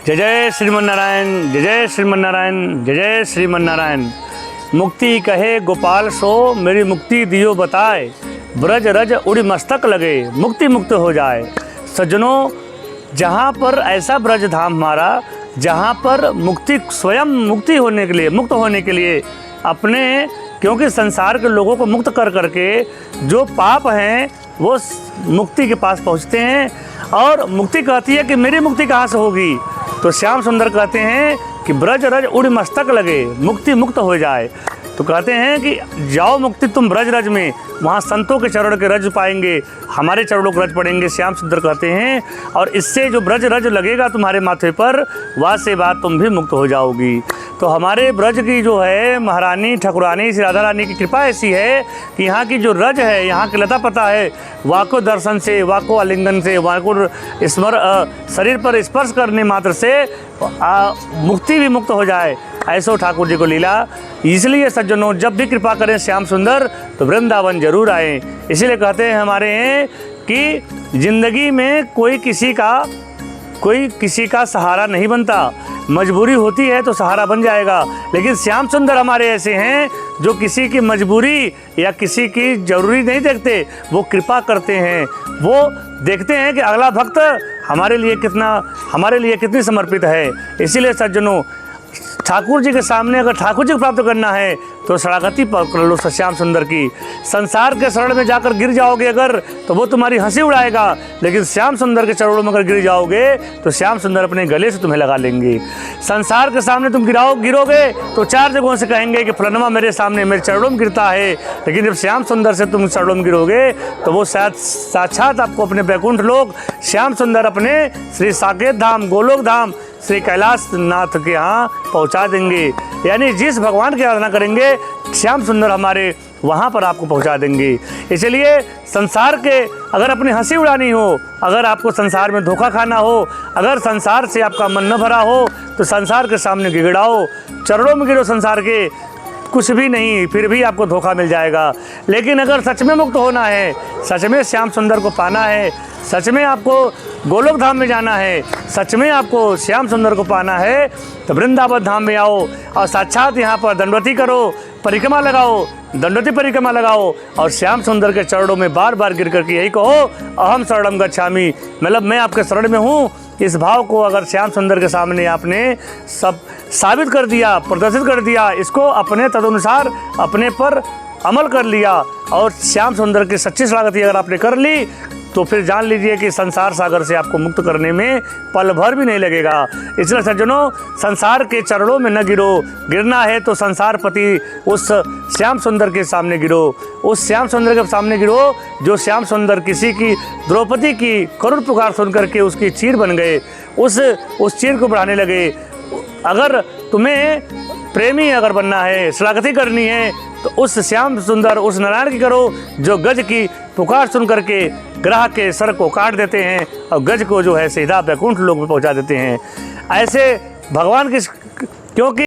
जय जय श्रीमन्नारायण, जय जय श्रीमन्नारायण, जय जय श्रीमन्नारायण। मुक्ति कहे गोपाल सो, मेरी मुक्ति दियो बताए। ब्रज रज उड़ी मस्तक लगे, मुक्ति मुक्त हो जाए। सज्जनों, जहाँ पर ऐसा ब्रज धाम हमारा, जहाँ पर मुक्ति स्वयं मुक्ति होने के लिए, मुक्त होने के लिए अपने, क्योंकि संसार के लोगों को मुक्त कर करके जो पाप हैं वो मुक्ति के पास पहुँचते हैं। और मुक्ति कहती है कि मेरी मुक्ति कहाँ से होगी, तो श्याम सुंदर कहते हैं कि ब्रज रज उड़ मस्तक लगे, मुक्ति मुक्त हो जाए। तो कहते हैं कि जाओ मुक्ति तुम ब्रज रज में, वहाँ संतों के चरण के रज पाएंगे, हमारे चरणों के रज पड़ेंगे, श्याम सुंदर कहते हैं। और इससे जो ब्रज रज लगेगा तुम्हारे माथे पर, वहाँ से बात तुम भी मुक्त हो जाओगी। तो हमारे ब्रज की जो है महारानी ठाकुरानी श्री राधा रानी की कृपा ऐसी है कि यहाँ की जो रज है, यहाँ की लता पता है, वाको दर्शन से, वाको आलिंगन से, वाको शरीर पर स्पर्श करने मात्र से मुक्ति भी मुक्त हो जाए। ऐसो ठाकुर जी को लीला। इसलिए सज्जनों, जब भी कृपा करें श्याम सुंदर तो वृंदावन जरूर आएँ। इसीलिए कहते हैं हमारे हैं कि ज़िंदगी में कोई किसी का सहारा नहीं बनता, मजबूरी होती है तो सहारा बन जाएगा। लेकिन श्याम सुंदर हमारे ऐसे हैं जो किसी की मजबूरी या किसी की ज़रूरी नहीं देखते, वो कृपा करते हैं। वो देखते हैं कि अगला भक्त हमारे लिए कितनी समर्पित है। इसीलिए सज्जनों, ठाकुर जी के सामने अगर ठाकुर जी को प्राप्त करना है तो शरणागति कर लो श्याम सुंदर की। संसार के शरण में जाकर गिर जाओगे अगर, तो वो तुम्हारी हंसी उड़ाएगा। लेकिन श्याम सुंदर के चरणों में अगर गिर जाओगे तो श्याम सुंदर अपने गले से तुम्हें लगा लेंगे। संसार के सामने तुम गिरोगे तो चार जगहों से कहेंगे कि फलनवा मेरे सामने मेरे चरणों में गिरता है। लेकिन जब श्याम सुंदर से तुम चरणों में गिरोगे तो वो साक्षात आपको अपने बैकुंठ लोक श्याम सुंदर अपने श्री साकेत धाम, गोलोक धाम, श्री कैलाश नाथ के यहाँ पहुँचा देंगे। यानी जिस भगवान की आराधना करेंगे श्याम सुंदर हमारे वहाँ पर आपको पहुँचा देंगे। इसलिए संसार के अगर अपनी हंसी उड़ानी हो, अगर आपको संसार में धोखा खाना हो, अगर संसार से आपका मन न भरा हो, तो संसार के सामने गिड़गिड़ाओ, चरणों में गिरो संसार के, कुछ भी नहीं, फिर भी आपको धोखा मिल जाएगा। लेकिन अगर सच में मुक्त होना है, सच में श्याम सुंदर को पाना है, सच में आपको गोलोक धाम में जाना है, सच में आपको श्याम सुंदर को पाना है, तो वृंदावन धाम में आओ और साक्षात यहाँ पर दंडवती करो, परिक्रमा लगाओ, दंडवती परिक्रमा लगाओ और श्याम सुंदर के चरणों में बार बार गिर करके यही कहो, अहम शरणम गच्छामि, मतलब मैं आपके शरण में हूँ। इस भाव को अगर श्याम सुंदर के सामने आपने सब साबित कर दिया, प्रदर्शित कर दिया, इसको अपने तदनुसार अपने पर अमल कर लिया और श्याम सुंदर की सच्ची शरणागति अगर आपने कर ली, तो फिर जान लीजिए कि संसार सागर से आपको मुक्त करने में पल भर भी नहीं लगेगा। इसलिए सज्जनों, संसार के चरणों में न गिरो, गिरना है तो संसार पति उस श्याम सुंदर के सामने गिरो, उस श्याम सुंदर के सामने गिरो जो श्याम सुंदर किसी की द्रौपदी की करुण पुकार सुन करके उसकी चीर बन गए, उस चीर को बढ़ाने लगे। अगर तुम्हें प्रेमी अगर बनना है, शरणागति करनी है, तो उस श्याम सुंदर, उस नारायण की करो जो गज की पुकार सुन करके ग्राह के सर को काट देते हैं और गज को जो है सीधा बैकुंठ लोक में पहुंचा देते हैं। ऐसे भगवान की, क्योंकि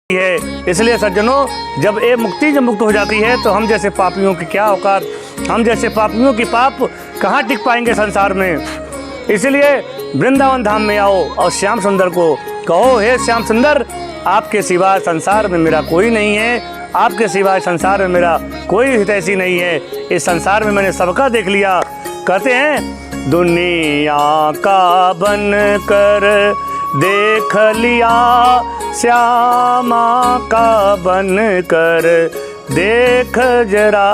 है। इसलिए सज्जनों, जब ये मुक्ति जब मुक्त हो जाती है तो हम जैसे पापियों की क्या औकात, हम जैसे पापियों की पाप कहाँ टिक पाएंगे संसार में। इसलिए वृंदावन धाम में आओ और श्याम सुंदर को कहो, हे श्याम सुंदर, आपके सिवा संसार में मेरा कोई नहीं है, आपके सिवाय संसार में मेरा कोई हितैषी नहीं है। इस संसार में मैंने सबका देख लिया। कहते हैं दुनिया का बन कर देख लिया, श्यामा का बन कर देख जरा।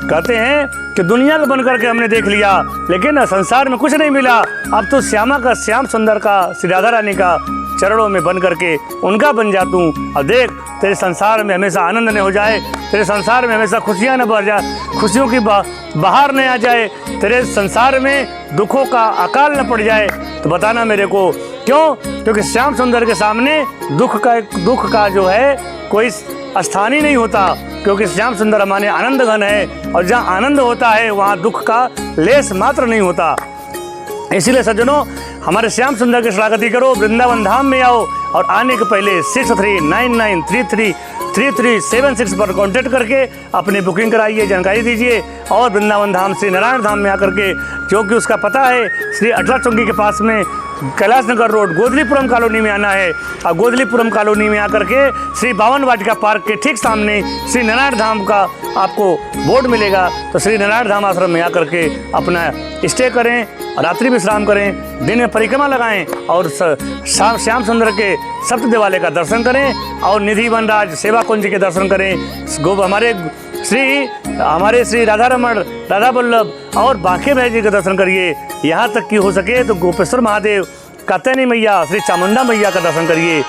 कहते हैं कि दुनिया का बन करके हमने देख लिया, लेकिन संसार में कुछ नहीं मिला। अब तो श्यामा का, श्याम सुंदर का, श्री राधा रानी का चरणों में बन करके उनका बन जा तू। अब देख तेरे संसार में हमेशा आनंद न हो जाए, तेरे संसार में हमेशा खुशियाँ न बढ़ जाए, खुशियों की बाहर न आ जाए, तेरे संसार में दुखों का अकाल न पड़ जाए। तो बताना मेरे को क्यों? क्योंकि श्याम सुंदर के सामने दुख का जो है कोई स्थान ही नहीं होता, क्योंकि श्याम सुंदर हमारे आनंद घन है, और जहाँ आनंद होता है वहाँ दुख का लेस मात्र नहीं होता। इसीलिए सज्जनों, हमारे श्याम सुंदर की शरागति करो, वृंदावन धाम में आओ, और आने के पहले 6399333376 पर कांटेक्ट करके अपनी बुकिंग कराइए, जानकारी दीजिए। और वृंदावन धाम श्री नारायण धाम में आकर के, जो कि उसका पता है श्री अटला चौकी के पास में कैलाश नगर रोड गोदलीपुरम कॉलोनी में आना है। और गोदलीपुरम कॉलोनी में आकर के श्री बावन वाटिका पार्क के ठीक सामने श्री नारायण धाम का आपको बोर्ड मिलेगा। तो श्री नारायण धाम आश्रम में आकर के अपना स्टे करें, रात्रि विश्राम करें, दिन में परिक्रमा लगाएं, और श्याम सुंदर के सप्त देवालय का दर्शन करें, और निधि वनराज सेवा कुंज के दर्शन करें। हमारे श्री राधा रमण, राधा वल्लभ और बांके भाई जी का दर्शन करिए। यहाँ तक कि हो सके तो गोपेश्वर महादेव, कात्यायनी मैया, श्री चामुंडा मैया का दर्शन करिए।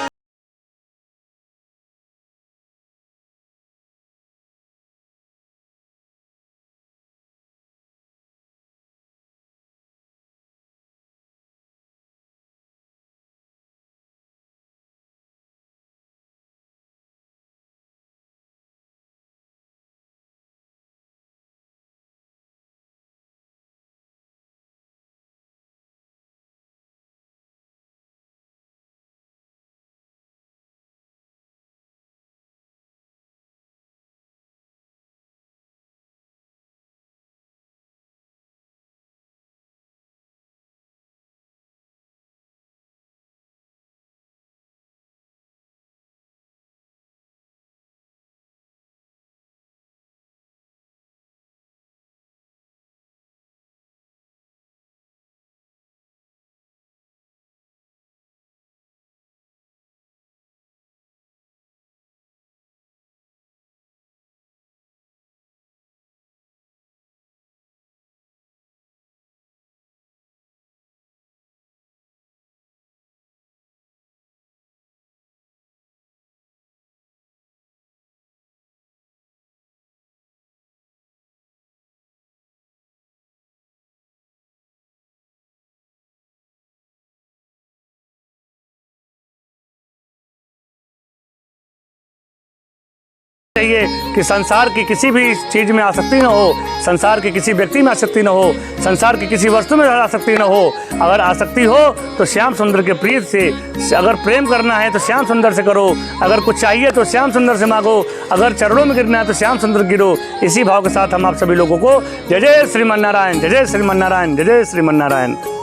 चाहिए कि संसार की किसी भी चीज़ में आसक्ति न हो, संसार के किसी व्यक्ति में आसक्ति न हो, संसार की किसी वस्तु में आसक्ति न हो। अगर आसक्ति हो तो श्याम सुंदर के प्रीत से, अगर प्रेम करना है तो श्याम सुंदर से करो, अगर कुछ चाहिए तो श्याम सुंदर से मांगो, अगर चरणों में गिरना है तो श्याम सुंदर गिरो। इसी भाव के साथ हम आप सभी लोगों को जय जय श्रीमन नारायण, जय जय श्रीमन नारायण, जय जय श्रीमन नारायण।